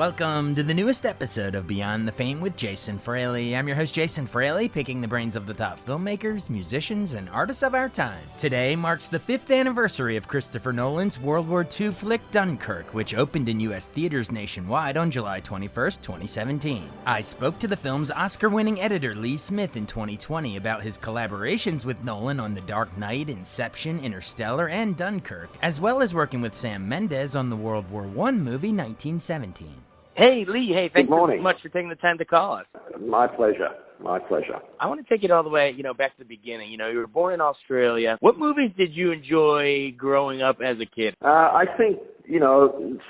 Welcome to the newest episode of Beyond the Fame with Jason Fraley. I'm your host, Jason Fraley, picking the brains of the top filmmakers, musicians, and artists of our time. Today marks the 5th anniversary of Christopher Nolan's World War II flick Dunkirk, which opened in U.S. theaters nationwide on July 21st, 2017. I spoke to the film's Oscar-winning editor Lee Smith in 2020 about his collaborations with Nolan on The Dark Knight, Inception, Interstellar, and Dunkirk, as well as working with Sam Mendes on the World War I movie 1917. Hey, Lee. Hey, thanks so morning. much for taking the time to call us. My pleasure. My pleasure. I want to take it all the way, back to the beginning. You were born in Australia. What movies did you enjoy growing up as a kid? I think,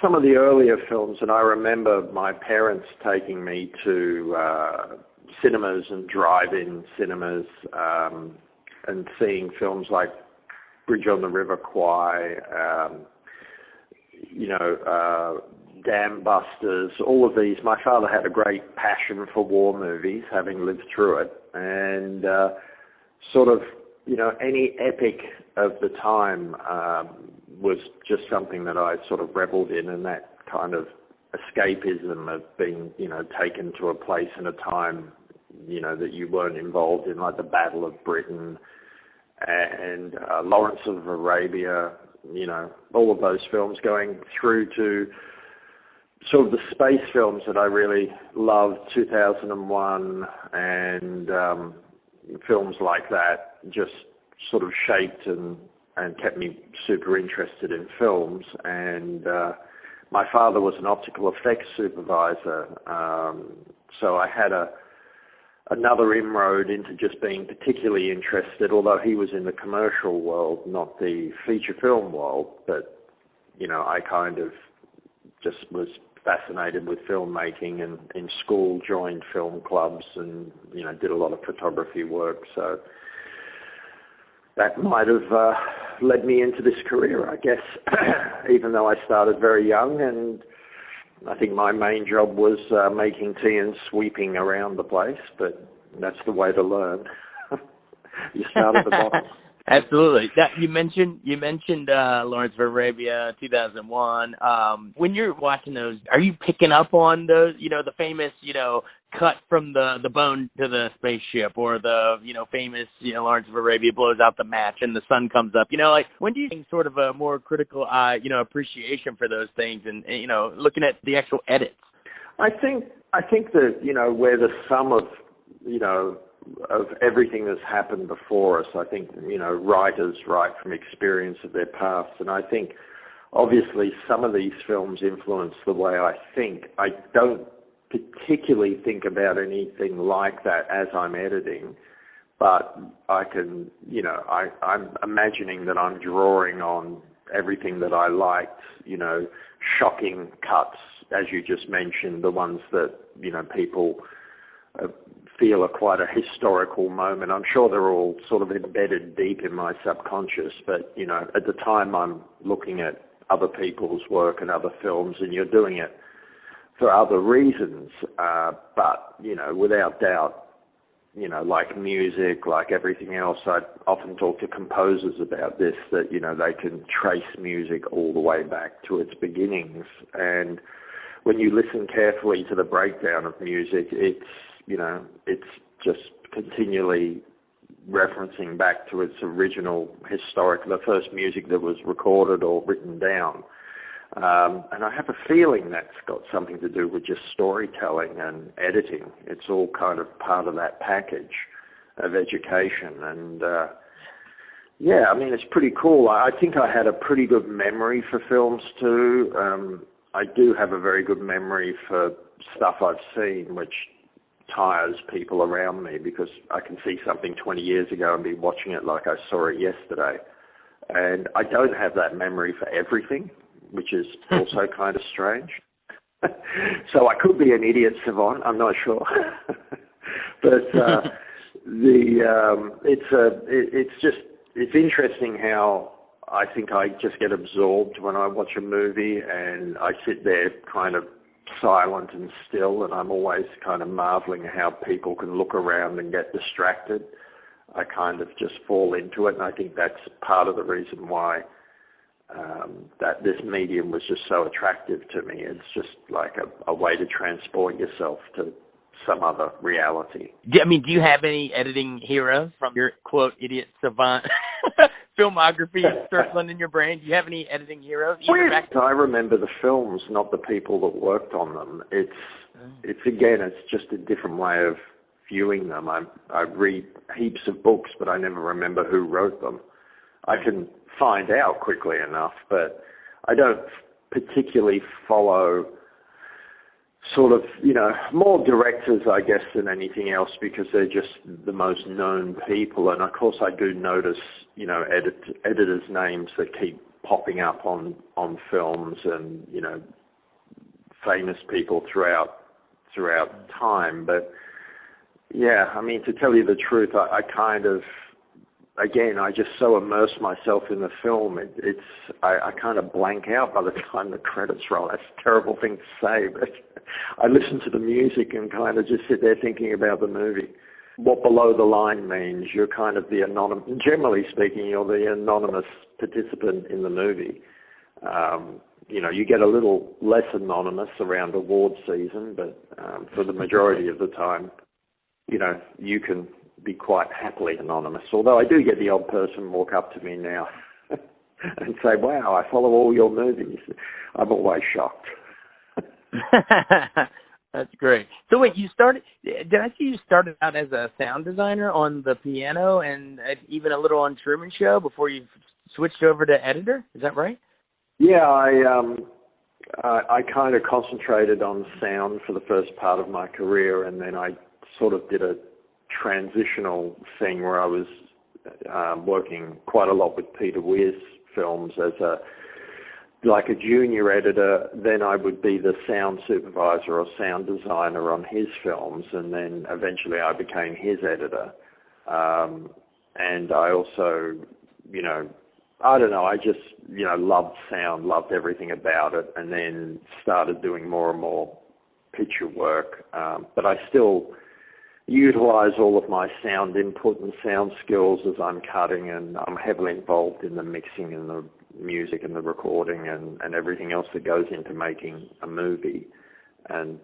some of the earlier films, and I remember my parents taking me to cinemas and drive-in cinemas and seeing films like Bridge on the River Kwai, Dam Busters, all of these. My father had a great passion for war movies, having lived through it, and any epic of the time was just something that I sort of reveled in, and that kind of escapism of being, taken to a place and a time, that you weren't involved in, like the Battle of Britain and Lawrence of Arabia, all of those films, going through to sort of the space films that I really loved, 2001 and films like that, just sort of shaped and kept me super interested in films. And my father was an optical effects supervisor, so I had another inroad into just being particularly interested, although he was in the commercial world, not the feature film world. But, I kind of just was fascinated with filmmaking, and in school joined film clubs and, did a lot of photography work. So that might have led me into this career, I guess, even though I started very young, and I think my main job was making tea and sweeping around the place, but that's the way to learn. You start at the bottom. Absolutely. You mentioned Lawrence of Arabia, 2001. When you're watching those, are you picking up on those, the famous, cut from the bone to the spaceship, or the, famous, Lawrence of Arabia blows out the match and the sun comes up? When do you think sort of a more critical eye, appreciation for those things, and looking at the actual edits? I think that, where the sum of, of everything that's happened before us, I think, writers write from experience of their past. And I think, obviously, some of these films influence the way I think. I don't particularly think about anything like that as I'm editing, but I can, I'm imagining that I'm drawing on everything that I liked, shocking cuts, as you just mentioned, the ones that, people feel are quite a historical moment. I'm sure they're all sort of embedded deep in my subconscious, but, at the time I'm looking at other people's work and other films, and you're doing it for other reasons, but, without doubt, like music, like everything else, I often talk to composers about this, that, they can trace music all the way back to its beginnings. And when you listen carefully to the breakdown of music, it's just continually referencing back to its original the first music that was recorded or written down. And I have a feeling that's got something to do with just storytelling and editing. It's all kind of part of that package of education. And, it's pretty cool. I think I had a pretty good memory for films too. I do have a very good memory for stuff I've seen, which tires people around me, because I can see something 20 years ago and be watching it like I saw it yesterday. And I don't have that memory for everything, which is also kind of strange. So I could be an idiot savant, I'm not sure. But it's interesting how I think I just get absorbed when I watch a movie, and I sit there kind of silent and still, and I'm always kind of marveling at how people can look around and get distracted. I kind of just fall into it, and I think that's part of the reason why that this medium was just so attractive to me. It's just like a way to transport yourself to some other reality. I mean, do you have any editing heroes from your, quote, idiot savant filmography circling in your brain? Do you have any editing heroes? I remember the films, not the people that worked on them. It's again, it's just a different way of viewing them. I read heaps of books, but I never remember who wrote them. I can find out quickly enough, but I don't particularly follow sort of, more directors, I guess, than anything else, because they're just the most known people. And of course I do notice, editors' names that keep popping up on films and, famous people throughout time. But yeah, I mean, to tell you the truth, I kind of, again, I just so immerse myself in the film, I kind of blank out by the time the credits roll. That's a terrible thing to say, but I listen to the music and kind of just sit there thinking about the movie. What below the line means, you're kind of the anonymous, generally speaking, you're the anonymous participant in the movie. You get a little less anonymous around award season, but for the majority of the time, you can be quite happily anonymous, although I do get the odd person walk up to me now and say, wow, I follow all your movies. I'm always shocked. That's great. So wait, did I see you started out as a sound designer on the piano and even a little on Truman Show before you switched over to editor? Is that right? Yeah, I kind of concentrated on sound for the first part of my career, and then I sort of did a transitional thing where I was working quite a lot with Peter Weir's films as a junior editor. Then I would be the sound supervisor or sound designer on his films, and then eventually I became his editor. And I also, I don't know, I just, loved sound, loved everything about it, and then started doing more and more picture work. But I still utilize all of my sound input and sound skills as I'm cutting, and I'm heavily involved in the mixing and the music and the recording and everything else that goes into making a movie. And,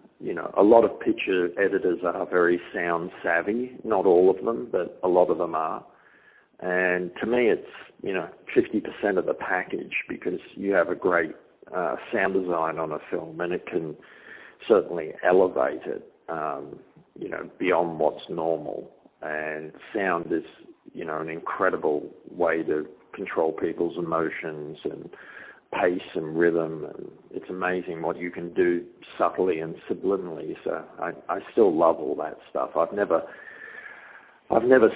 a lot of picture editors are very sound savvy, not all of them, but a lot of them are. And to me, it's, 50% of the package, because you have a great sound design on a film, and it can certainly elevate it, beyond what's normal. And sound is, an incredible way to control people's emotions and pace and rhythm. And it's amazing what you can do subtly and subliminally. So I still love all that stuff. I've never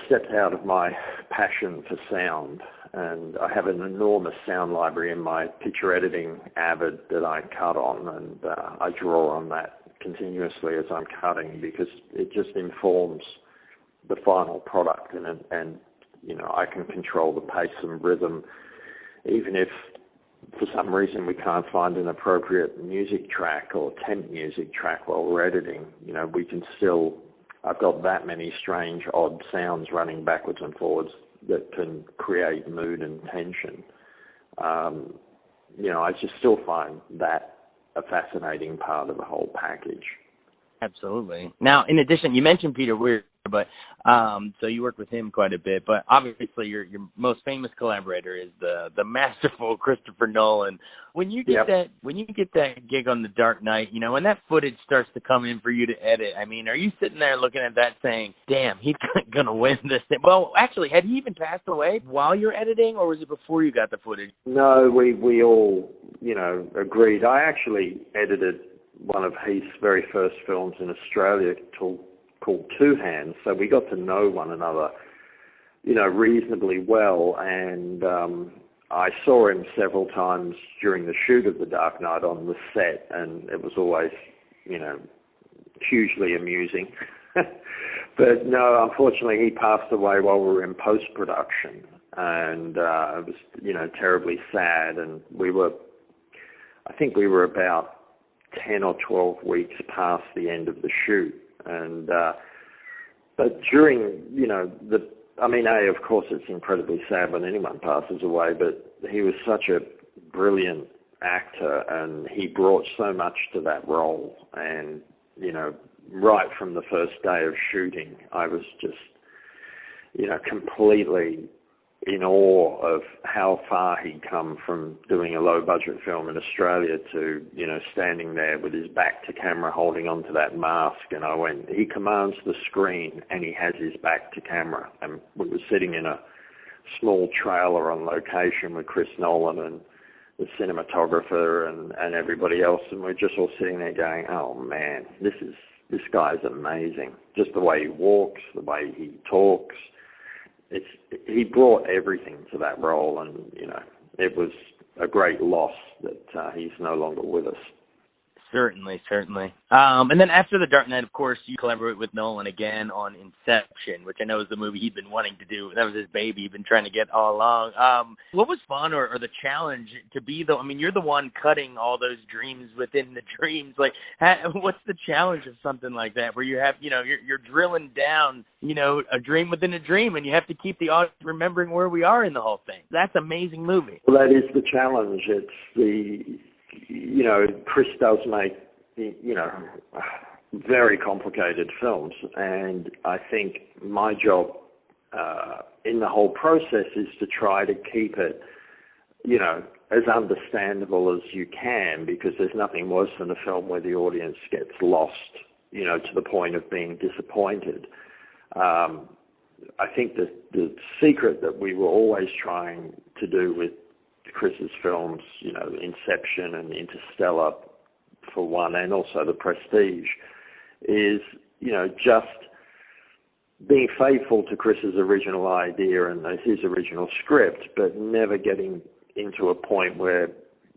stepped out of my passion for sound, and I have an enormous sound library in my picture editing Avid that I cut on, and I draw on that continuously as I'm cutting, because it just informs the final product, and I can control the pace and rhythm, even if for some reason we can't find an appropriate music track or temp music track while we're editing. We can still, I've got that many strange, odd sounds running backwards and forwards that can create mood and tension. I just still find that a fascinating part of the whole package. Absolutely. Now, in addition, you mentioned Peter Weir, but so you work with him quite a bit. But obviously, your most famous collaborator is the masterful Christopher Nolan. When you get that gig on The Dark Knight, when that footage starts to come in for you to edit, I mean, are you sitting there looking at that saying, "Damn, he's gonna win this thing"? Well, actually, had he even passed away while you're editing, or was it before you got the footage? No, we all agreed. I actually edited one of Heath's very first films in Australia called Two Hands, so we got to know one another, reasonably well, and I saw him several times during the shoot of The Dark Knight on the set, and it was always, hugely amusing. But no, unfortunately, he passed away while we were in post-production, and it was, terribly sad, and I think we were about 10 or 12 weeks past the end of the shoot. And but during, of course, it's incredibly sad when anyone passes away, but he was such a brilliant actor, and he brought so much to that role. And, you know, right from the first day of shooting, I was just, you know, completely in awe of how far he'd come from doing a low-budget film in Australia to, you know, standing there with his back to camera holding onto that mask. And I went, he commands the screen and he has his back to camera. And we were sitting in a small trailer on location with Chris Nolan and the cinematographer and everybody else, and we're just all sitting there going, oh man, this guy's amazing. Just the way he walks, the way he talks. He brought everything to that role, and, you know, it was a great loss that he's no longer with us. Certainly. And then after The Dark Knight, of course, you collaborate with Nolan again on Inception, which I know is the movie he'd been wanting to do. That was his baby he'd been trying to get all along. What was fun or the challenge to be I mean, you're the one cutting all those dreams within the dreams. Like, what's the challenge of something like that where you have, you know, you're drilling down, you know, a dream within a dream, and you have to keep the audience remembering where we are in the whole thing? That's an amazing movie. Well, that is the challenge. It's you know, Chris does make, you know, very complicated films, and I think my job in the whole process is to try to keep it, you know, as understandable as you can, because there's nothing worse than a film where the audience gets lost, you know, to the point of being disappointed. I think that the secret that we were always trying to do with Chris's films, you know, Inception and Interstellar for one, and also The Prestige, is, you know, just being faithful to Chris's original idea and his original script, but never getting into a point where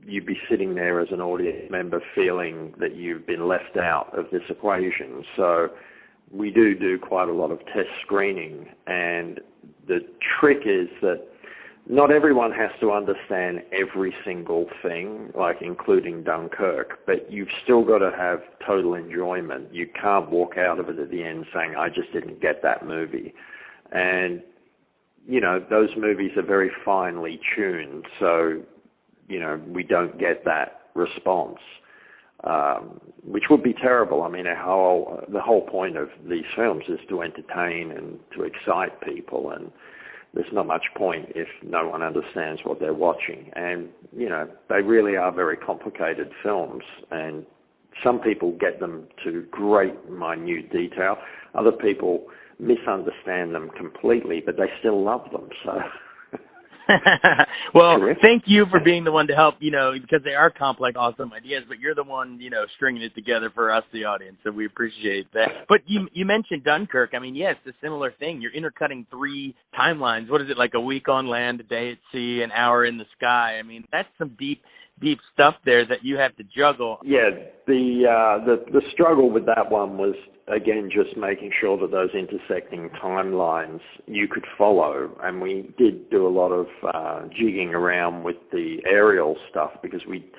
you'd be sitting there as an audience member feeling that you've been left out of this equation. So we do quite a lot of test screening, and the trick is that not everyone has to understand every single thing, like including Dunkirk, but you've still got to have total enjoyment. You can't walk out of it at the end saying, I just didn't get that movie. And, you know, those movies are very finely tuned, so, you know, we don't get that response, which would be terrible. I mean, the whole point of these films is to entertain and to excite people, and there's not much point if no one understands what they're watching. And, you know, they really are very complicated films, and some people get them to great minute detail. Other people misunderstand them completely, but they still love them. So, well, thank you for being the one to help, you know, because they are complex, awesome ideas, but you're the one, you know, stringing it together for us, the audience, so we appreciate that. But you mentioned Dunkirk. I mean, yes, it's a similar thing. You're intercutting 3 timelines. What is it, like a week on land, a day at sea, an hour in the sky? I mean, that's some deep stuff there that you have to juggle. Yeah, the struggle with that one was, again, just making sure that those intersecting timelines you could follow. And we did do a lot of jigging around with the aerial stuff, because we,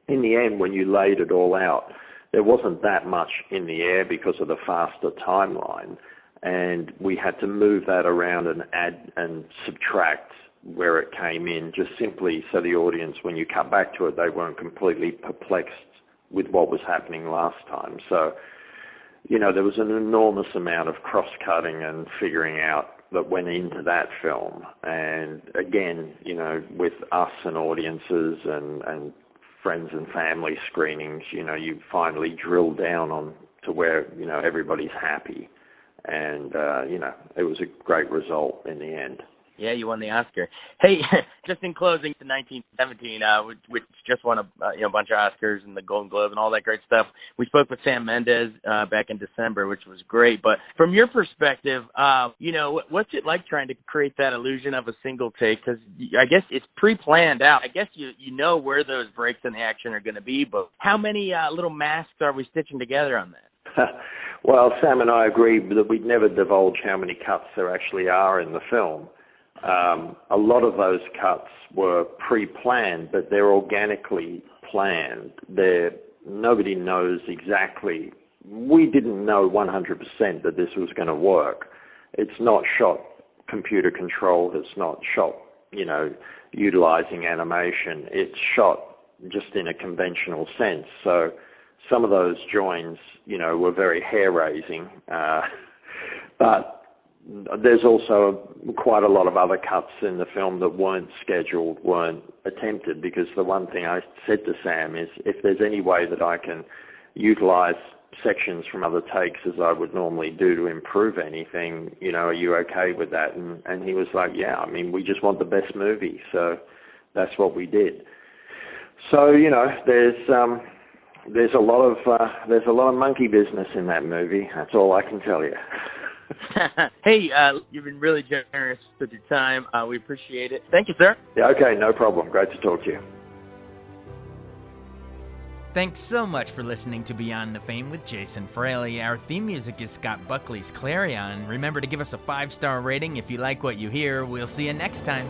in the end, when you laid it all out, there wasn't that much in the air because of the faster timeline. And we had to move that around and add and subtract where it came in, just simply so the audience, when you cut back to it, they weren't completely perplexed with what was happening last time. So, you know, there was an enormous amount of cross-cutting and figuring out that went into that film. And again, you know, with us and audiences and friends and family screenings, you know, you finally drill down on to where, you know, everybody's happy. And, you know, it was a great result in the end. Yeah, you won the Oscar. Hey, just in closing, to 1917, which just won a bunch of Oscars and the Golden Globe and all that great stuff. We spoke with Sam Mendes back in December, which was great. But from your perspective, you know, what's it like trying to create that illusion of a single take? Because I guess it's pre-planned out. I guess you know where those breaks in the action are going to be, but how many little masks are we stitching together on that? Well, Sam and I agree that we'd never divulge how many cuts there actually are in the film. A lot of those cuts were pre-planned, but they're organically planned. Nobody knows exactly. We didn't know 100% that this was going to work. It's not shot computer controlled. It's not shot, utilizing animation. It's shot just in a conventional sense. So some of those joins, were very hair-raising. But there's also quite a lot of other cuts in the film that weren't scheduled, weren't attempted, because the one thing I said to Sam is, if there's any way that I can utilize sections from other takes as I would normally do to improve anything, are you okay with that? And he was like, yeah, I mean, we just want the best movie, so that's what we did. So, there's a lot of monkey business in that movie. That's all I can tell you. Hey, you've been really generous with your time. We appreciate it. Thank you, sir. Yeah, okay, no problem. Great to talk to you. Thanks so much for listening to Beyond the Fame with Jason Fraley. Our theme music is Scott Buckley's Clarion. Remember to give us a 5-star rating if you like what you hear. We'll see you next time.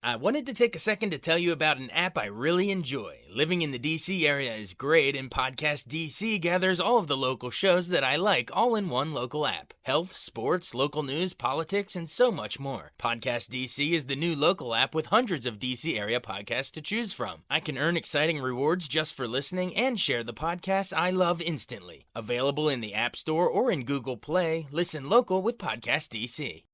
I wanted to take a second to tell you about an app I really enjoy. Living in the DC area is great, and Podcast DC gathers all of the local shows that I like all in one local app. Health, sports, local news, politics, and so much more. Podcast DC is the new local app with hundreds of DC area podcasts to choose from. I can earn exciting rewards just for listening and share the podcasts I love instantly. Available in the App Store or in Google Play, listen local with Podcast DC.